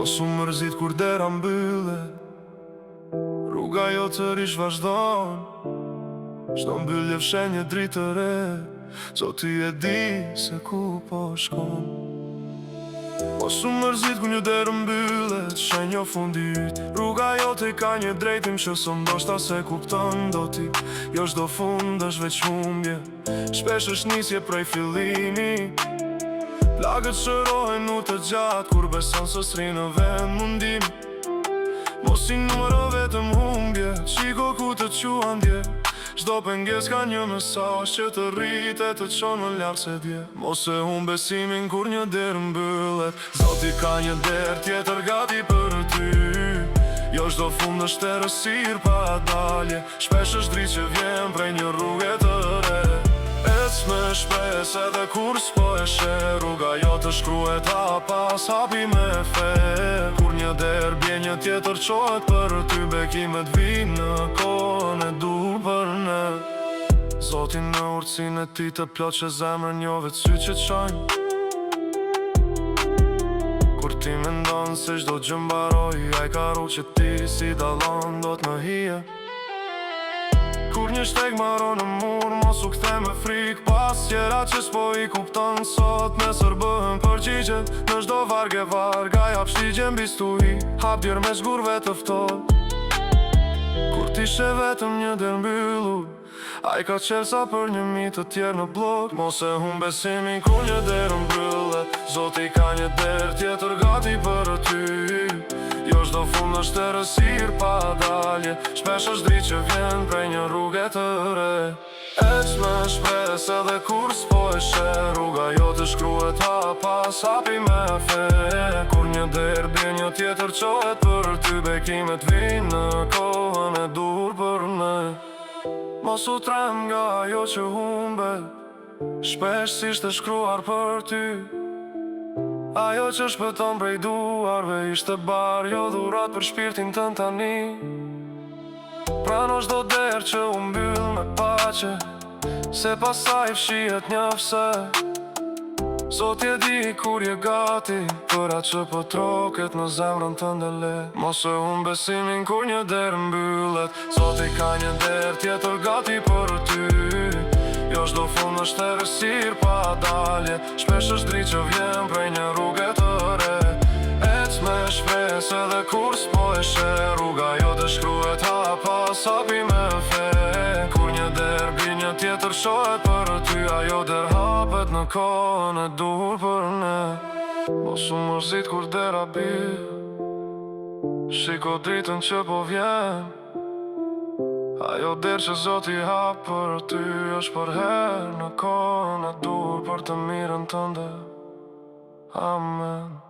Mos u mërzit kur dera mbylle, rruga jo të rish vazhdon. Çdo mbyllje fshen një dritë të re, Zoti e di se ku po shkon. Mos u mërzit kur një derë mbyllet, shenjo fundi yt. Rruga jote ka një drejtim që së ndoshta se kupton do ti. Jo çdo fund është veç humbje, shpesh është nisje prej fillimi. Plagët shërohen u të gjatë, kur beson së s'ri në vend mundim. Mos i numëro vetëm humbje, qiko ku të quan dje. Çdo penges ka një mesazh që të rritet të qonë më lartë se dje. Mos e humb besimin kur një derë mbyllet, Zoti ka një derë tjetër gati për ty. Jo çdo fund është errësirë pa dalje, shpesh është dritë që vjen prej një rruge të re. Ec me shpresë edhe kur s'po e sheh, rruga jo të shkruhet pas hapi me fe. Kur një derë bje një tjetër qohet për ty, bekimet vinë në kohën e dur për ne. Zoti në urtësinë e ti të plot që zemrën jo vetë sy që qajnë. Kur ti mendon se çdo gjë mbaroj, ai ka rrugë që ti si dallon do të më hije. Kur një shteg maron në mur, mos u kthe me frik pas tjera që s'po i kupton sot. Nesër bëhen përgjigjet, në çdo varg e varg ai hap shtigjen mbi stuhi, hap djer me zgurve të ftoht. Kur ti she vetëm një derë mbyllur, ai ka qelsa për 1000 të tjerë në blok. Mos e humb besimin kur një derë mbyllet, Zoti ka një derë tjetër gati për ty. Jo çdo fund është errësirë pa dalje, shpesh është dritë që vjen prej një rruge të re. Ec me shpresë edhe kur s'po e sheh, rruga jo të shkruhet pas hapi me fe. Kur një derë bje një tjetër qohet për ty, bekimet vinë në kohën e dur për ne. Mos u trem nga ajo që humbe, shpesh si shte shkruar për ty. Ajo që shpëton prej duarve ishte barë, jo dhurat për shpirtin tën tani. Prano çdo derë që u mbyll me paqe, se pasaj fshihet një vse. Zoti e di kur je gati për atë që po troket në zemrën tënde le. Mos e humb besimin kur një derë mbyllet, Zoti ka një derë tjetër gati për ty. Jo çdo fund është errësirë pa dalje, shpesh është dritë që vjen prej një rruge të re. Ec me shpresë edhe kur s'po e sheh, rruga jo të shkruhet pas hapi me fe. Kur një derë bje një tjetër qohet për ty, ajo derë hapet në kohën e dur për ne. Mos u mërzit kur dera bie, shiko dritën që po vjen. Ajo derë që Zoti hap për ty është për herë në kohën e dur për të mirën tënde. Amen.